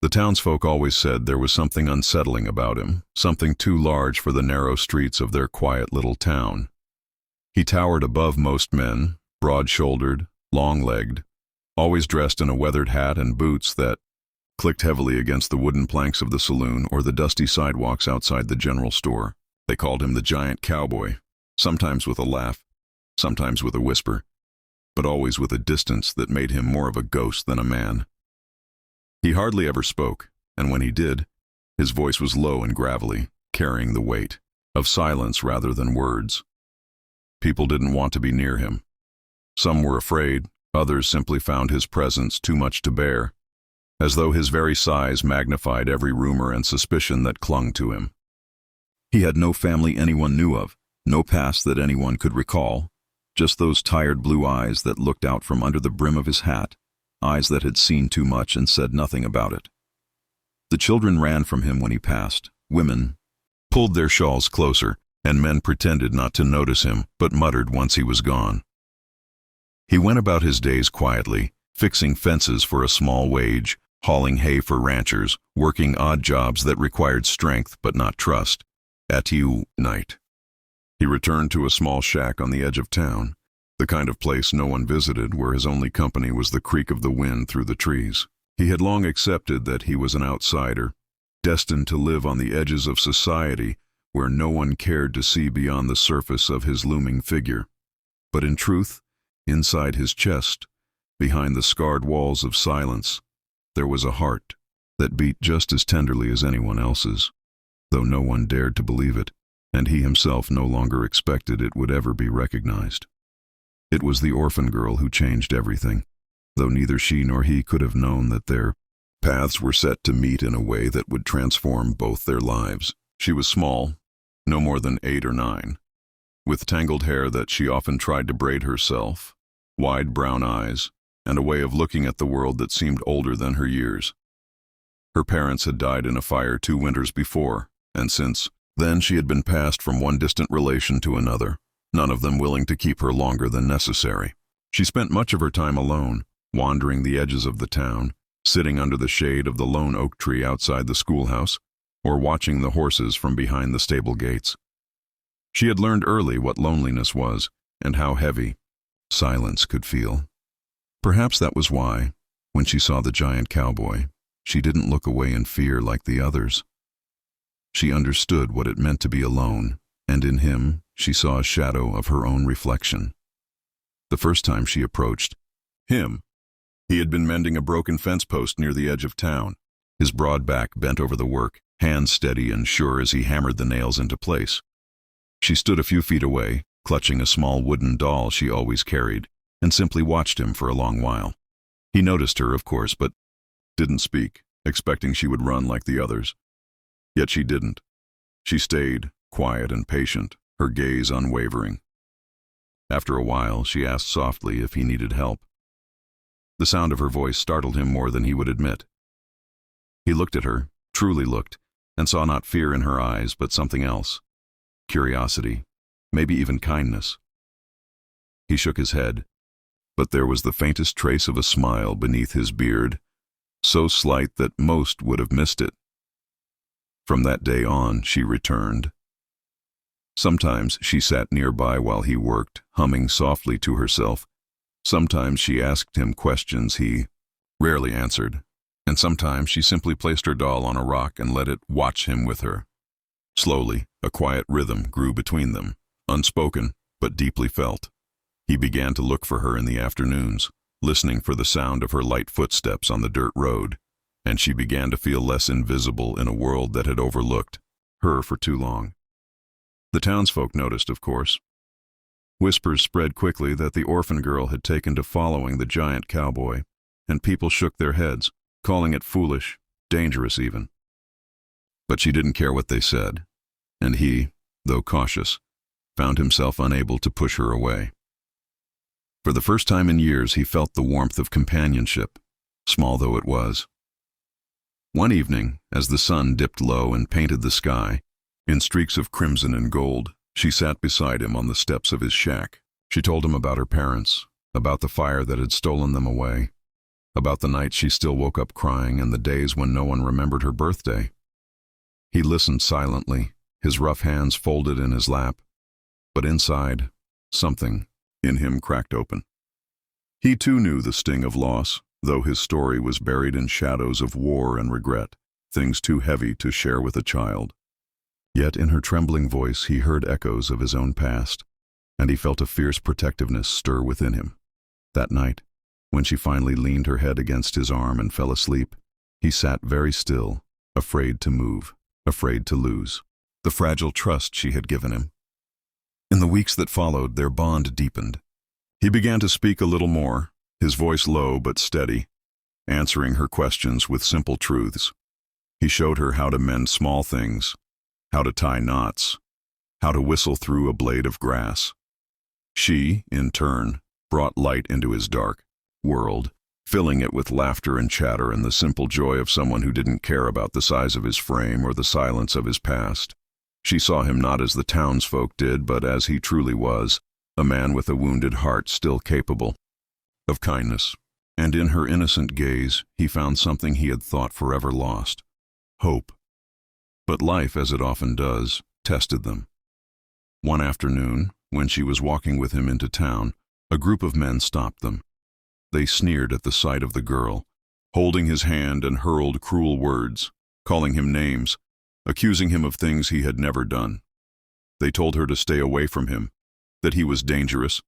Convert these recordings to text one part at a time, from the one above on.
The townsfolk always said there was something unsettling about him, something too large for the narrow streets of their quiet little town. He towered above most men, broad-shouldered, long-legged, always dressed in a weathered hat and boots that clicked heavily against the wooden planks of the saloon or the dusty sidewalks outside the general store. They called him the giant cowboy, sometimes with a laugh, sometimes with a whisper, but always with a distance that made him more of a ghost than a man. He hardly ever spoke, and when he did, his voice was low and gravelly, carrying the weight of silence rather than words. People didn't want to be near him. Some were afraid, others simply found his presence too much to bear, as though his very size magnified every rumor and suspicion that clung to him. He had no family anyone knew of, no past that anyone could recall, just those tired blue eyes that looked out from under the brim of his hat, eyes that had seen too much and said nothing about it. The children ran from him when he passed, women pulled their shawls closer, and men pretended not to notice him but muttered once he was gone. He went about his days quietly, fixing fences for a small wage, hauling hay for ranchers, working odd jobs that required strength but not trust. At night, he returned to a small shack on the edge of town, the kind of place no one visited, where his only company was the creak of the wind through the trees. He had long accepted that he was an outsider, destined to live on the edges of society where no one cared to see beyond the surface of his looming figure. But in truth, inside his chest, behind the scarred walls of silence, there was a heart that beat just as tenderly as anyone else's, though no one dared to believe it, and he himself no longer expected it would ever be recognized. It was the orphan girl who changed everything, though neither she nor he could have known that their paths were set to meet in a way that would transform both their lives. She was small, no more than 8 or 9, with tangled hair that she often tried to braid herself, wide brown eyes, and a way of looking at the world that seemed older than her years. Her parents had died in a fire 2 winters before, and since then she had been passed from one distant relation to another, none of them willing to keep her longer than necessary. She spent much of her time alone, wandering the edges of the town, sitting under the shade of the lone oak tree outside the schoolhouse, or watching the horses from behind the stable gates. She had learned early what loneliness was, and how heavy silence could feel. Perhaps that was why, when she saw the giant cowboy, she didn't look away in fear like the others. She understood what it meant to be alone, and in him she saw a shadow of her own reflection. The first time she approached him, he had been mending a broken fence post near the edge of town, his broad back bent over the work, hands steady and sure as he hammered the nails into place. She stood a few feet away, clutching a small wooden doll she always carried, and simply watched him for a long while. He noticed her, of course, but didn't speak, expecting she would run like the others. Yet she didn't. She stayed, quiet and patient, her gaze unwavering. After a while, she asked softly if he needed help. The sound of her voice startled him more than he would admit. He looked at her, truly looked, and saw not fear in her eyes, but something else. Curiosity, maybe even kindness. He shook his head, but there was the faintest trace of a smile beneath his beard, so slight that most would have missed it. From that day on, she returned. Sometimes she sat nearby while he worked, humming softly to herself. Sometimes she asked him questions he rarely answered, and sometimes she simply placed her doll on a rock and let it watch him with her. Slowly, a quiet rhythm grew between them, unspoken but deeply felt. He began to look for her in the afternoons, listening for the sound of her light footsteps on the dirt road, and she began to feel less invisible in a world that had overlooked her for too long. The townsfolk noticed, of course. Whispers spread quickly that the orphan girl had taken to following the giant cowboy, and people shook their heads, calling it foolish, dangerous even. But she didn't care what they said, and he, though cautious, found himself unable to push her away. For the first time in years he felt the warmth of companionship, small though it was. One evening, as the sun dipped low and painted the sky in streaks of crimson and gold, she sat beside him on the steps of his shack. She told him about her parents, about the fire that had stolen them away, about the night she still woke up crying and the days when no one remembered her birthday. He listened silently, his rough hands folded in his lap, but inside, something in him cracked open. He too knew the sting of loss, though his story was buried in shadows of war and regret, things too heavy to share with a child. Yet in her trembling voice he heard echoes of his own past, and he felt a fierce protectiveness stir within him. That night, when she finally leaned her head against his arm and fell asleep, he sat very still, afraid to move, afraid to lose the fragile trust she had given him. In the weeks that followed, their bond deepened. He began to speak a little more, his voice low but steady, answering her questions with simple truths. He showed her how to mend small things, how to tie knots, how to whistle through a blade of grass. She, in turn, brought light into his dark world, filling it with laughter and chatter and the simple joy of someone who didn't care about the size of his frame or the silence of his past. She saw him not as the townsfolk did, but as he truly was, a man with a wounded heart still capable of kindness. And in her innocent gaze, he found something he had thought forever lost: hope. But life, as it often does, tested them. One afternoon, when she was walking with him into town, a group of men stopped them. They sneered at the sight of the girl, holding his hand, and hurled cruel words, calling him names, accusing him of things he had never done. They told her to stay away from him, that he was dangerous,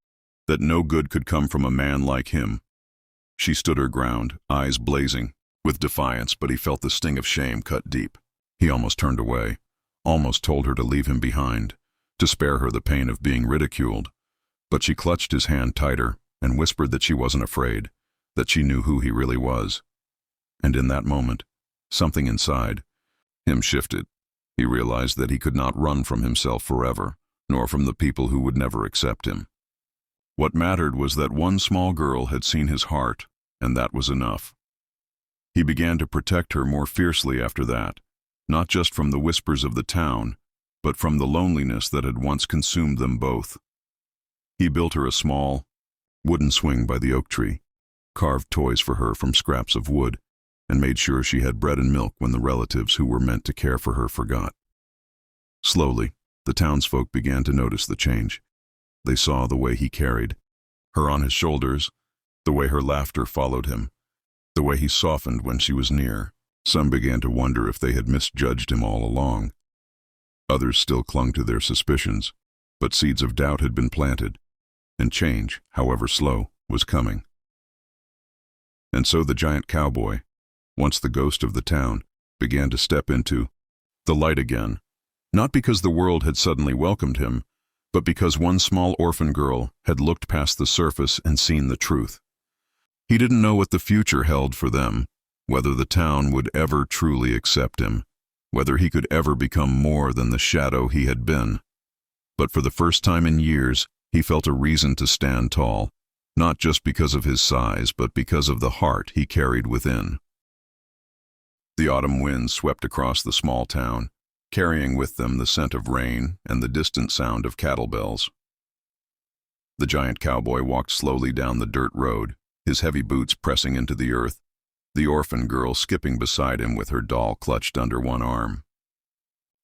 that no good could come from a man like him. She stood her ground, eyes blazing with defiance, but he felt the sting of shame cut deep. He almost turned away, almost told her to leave him behind, to spare her the pain of being ridiculed. But she clutched his hand tighter and whispered that she wasn't afraid, that she knew who he really was. And in that moment, something inside him shifted. He realized that he could not run from himself forever, nor from the people who would never accept him. What mattered was that one small girl had seen his heart, and that was enough. He began to protect her more fiercely after that, not just from the whispers of the town, but from the loneliness that had once consumed them both. He built her a small, wooden swing by the oak tree, carved toys for her from scraps of wood, and made sure she had bread and milk when the relatives who were meant to care for her forgot. Slowly, the townsfolk began to notice the change. They saw the way he carried her on his shoulders, the way her laughter followed him, the way he softened when she was near. Some began to wonder if they had misjudged him all along. Others still clung to their suspicions, but seeds of doubt had been planted, and change, however slow, was coming. And so the giant cowboy, once the ghost of the town, began to step into the light again, not because the world had suddenly welcomed him, but because one small orphan girl had looked past the surface and seen the truth. He didn't know what the future held for them, whether the town would ever truly accept him, whether he could ever become more than the shadow he had been. But for the first time in years, he felt a reason to stand tall, not just because of his size, but because of the heart he carried within. The autumn winds swept across the small town, carrying with them the scent of rain and the distant sound of cattle bells. The giant cowboy walked slowly down the dirt road, his heavy boots pressing into the earth, the orphan girl skipping beside him with her doll clutched under one arm.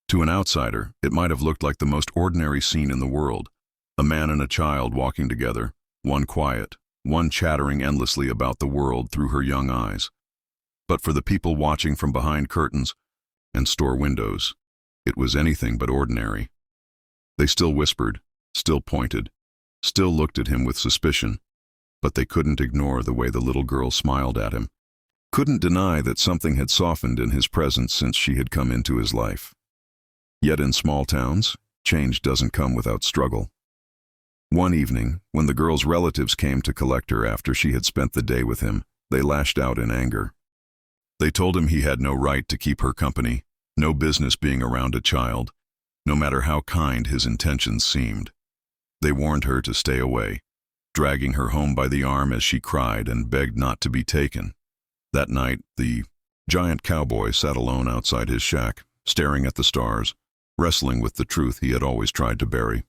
To an outsider, it might have looked like the most ordinary scene in the world, a man and a child walking together, one quiet, one chattering endlessly about the world through her young eyes. But for the people watching from behind curtains and store windows, it was anything but ordinary. They still whispered, still pointed, still looked at him with suspicion, but they couldn't ignore the way the little girl smiled at him, couldn't deny that something had softened in his presence since she had come into his life. Yet in small towns, change doesn't come without struggle. One evening, when the girl's relatives came to collect her after she had spent the day with him, they lashed out in anger. They told him he had no right to keep her company, no business being around a child, no matter how kind his intentions seemed. They warned her to stay away, dragging her home by the arm as she cried and begged not to be taken. That night, the giant cowboy sat alone outside his shack, staring at the stars, wrestling with the truth he had always tried to bury.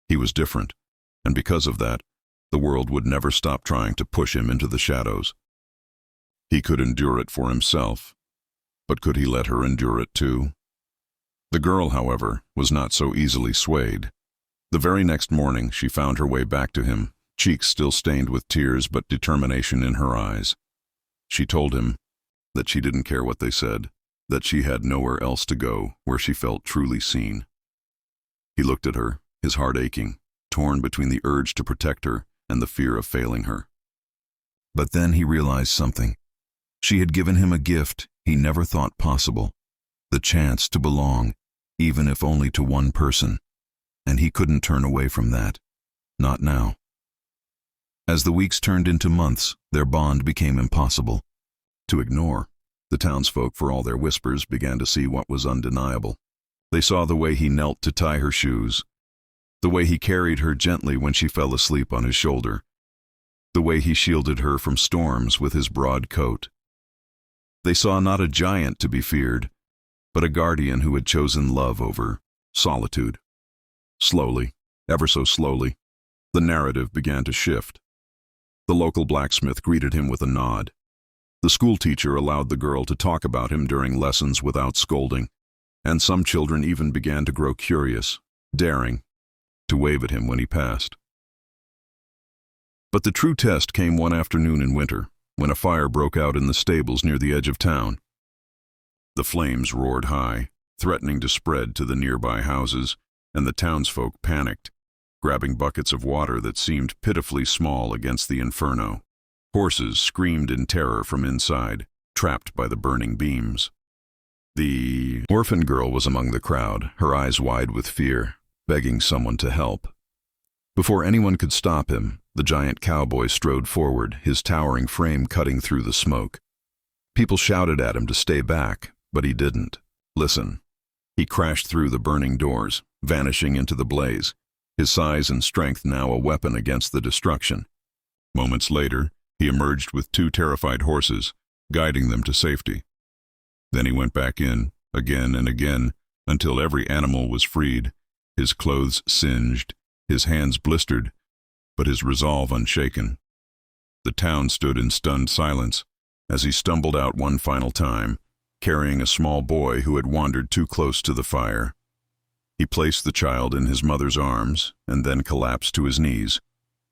He was different, and because of that, the world would never stop trying to push him into the shadows. He could endure it for himself, but could he let her endure it too? The girl, however, was not so easily swayed. The very next morning she found her way back to him, cheeks still stained with tears but determination in her eyes. She told him that she didn't care what they said, that she had nowhere else to go where she felt truly seen. He looked at her, his heart aching, torn between the urge to protect her and the fear of failing her. But then he realized something. She had given him a gift he never thought possible, the chance to belong, even if only to one person, and he couldn't turn away from that. Not now. As the weeks turned into months, their bond became impossible to ignore. The townsfolk, for all their whispers, began to see what was undeniable. They saw the way he knelt to tie her shoes, the way he carried her gently when she fell asleep on his shoulder, the way he shielded her from storms with his broad coat. They saw not a giant to be feared, but a guardian who had chosen love over solitude. Slowly, ever so slowly, the narrative began to shift. The local blacksmith greeted him with a nod. The schoolteacher allowed the girl to talk about him during lessons without scolding, and some children even began to grow curious, daring to wave at him when he passed. But the true test came one afternoon in winter, when a fire broke out in the stables near the edge of town. The flames roared high, threatening to spread to the nearby houses, and the townsfolk panicked, grabbing buckets of water that seemed pitifully small against the inferno. Horses screamed in terror from inside, trapped by the burning beams. The orphan girl was among the crowd, her eyes wide with fear, begging someone to help. Before anyone could stop him, the giant cowboy strode forward, his towering frame cutting through the smoke. People shouted at him to stay back, but he didn't. Listen. He crashed through the burning doors, vanishing into the blaze, his size and strength now a weapon against the destruction. Moments later, he emerged with 2 terrified horses, guiding them to safety. Then he went back in, again and again, until every animal was freed, his clothes singed, his hands blistered, but his resolve unshaken. The town stood in stunned silence as he stumbled out one final time, carrying a small boy who had wandered too close to the fire. He placed the child in his mother's arms and then collapsed to his knees,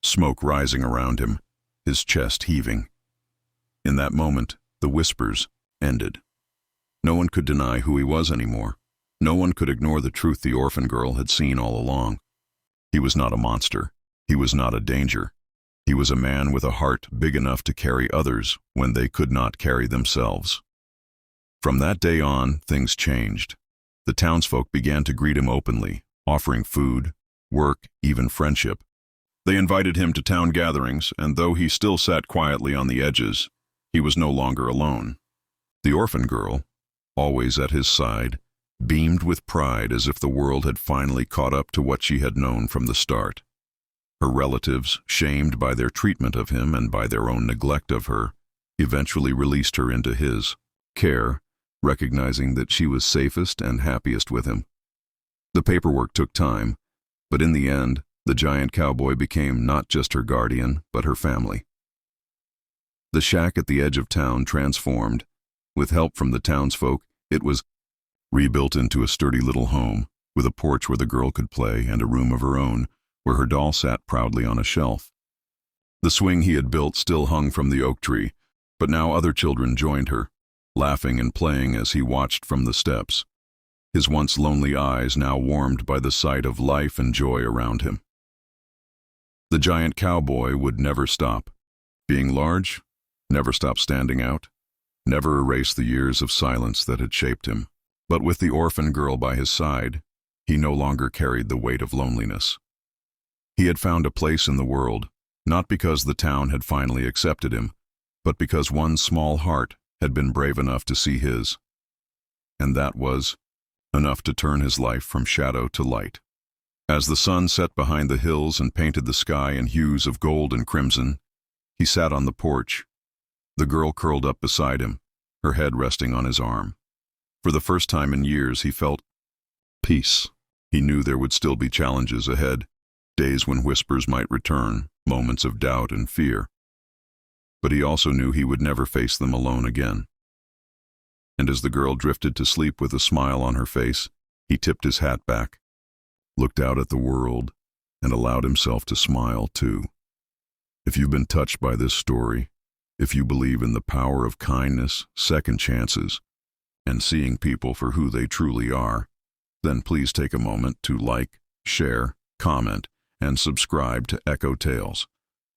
smoke rising around him, his chest heaving. In that moment, the whispers ended. No one could deny who he was anymore. No one could ignore the truth the orphan girl had seen all along. He was not a monster. He was not a danger. He was a man with a heart big enough to carry others when they could not carry themselves. From that day on, things changed. The townsfolk began to greet him openly, offering food, work, even friendship. They invited him to town gatherings, and though he still sat quietly on the edges, he was no longer alone. The orphan girl, always at his side, beamed with pride as if the world had finally caught up to what she had known from the start. Her relatives, shamed by their treatment of him and by their own neglect of her, eventually released her into his care, recognizing that she was safest and happiest with him. The paperwork took time, but in the end, the giant cowboy became not just her guardian, but her family. The shack at the edge of town transformed. With help from the townsfolk, it was rebuilt into a sturdy little home, with a porch where the girl could play and a room of her own, where her doll sat proudly on a shelf. The swing he had built still hung from the oak tree, but now other children joined her, laughing and playing as he watched from the steps, his once lonely eyes now warmed by the sight of life and joy around him. The giant cowboy would never stop. Being large, never stop standing out, never erase the years of silence that had shaped him. But with the orphan girl by his side, he no longer carried the weight of loneliness. He had found a place in the world, not because the town had finally accepted him, but because one small heart had been brave enough to see his. And that was enough to turn his life from shadow to light. As the sun set behind the hills and painted the sky in hues of gold and crimson, he sat on the porch, the girl curled up beside him, her head resting on his arm. For the first time in years, he felt peace. He knew there would still be challenges ahead, days when whispers might return, moments of doubt and fear. but he also knew he would never face them alone again. And as the girl drifted to sleep with a smile on her face, he tipped his hat back, looked out at the world, and allowed himself to smile too. If you've been touched by this story, if you believe in the power of kindness, second chances, and seeing people for who they truly are, then please take a moment to like, share, comment, and subscribe to Echo Tales.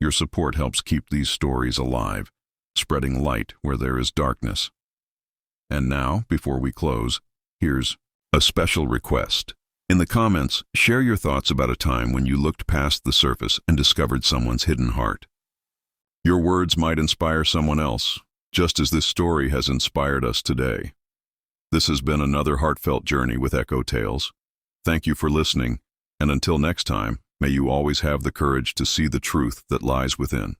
Your support helps keep these stories alive, spreading light where there is darkness. And now, before we close, here's a special request. In the comments, share your thoughts about a time when you looked past the surface and discovered someone's hidden heart. Your words might inspire someone else, just as this story has inspired us today. This has been another heartfelt journey with Echo Tales. Thank you for listening, and until next time, may you always have the courage to see the truth that lies within.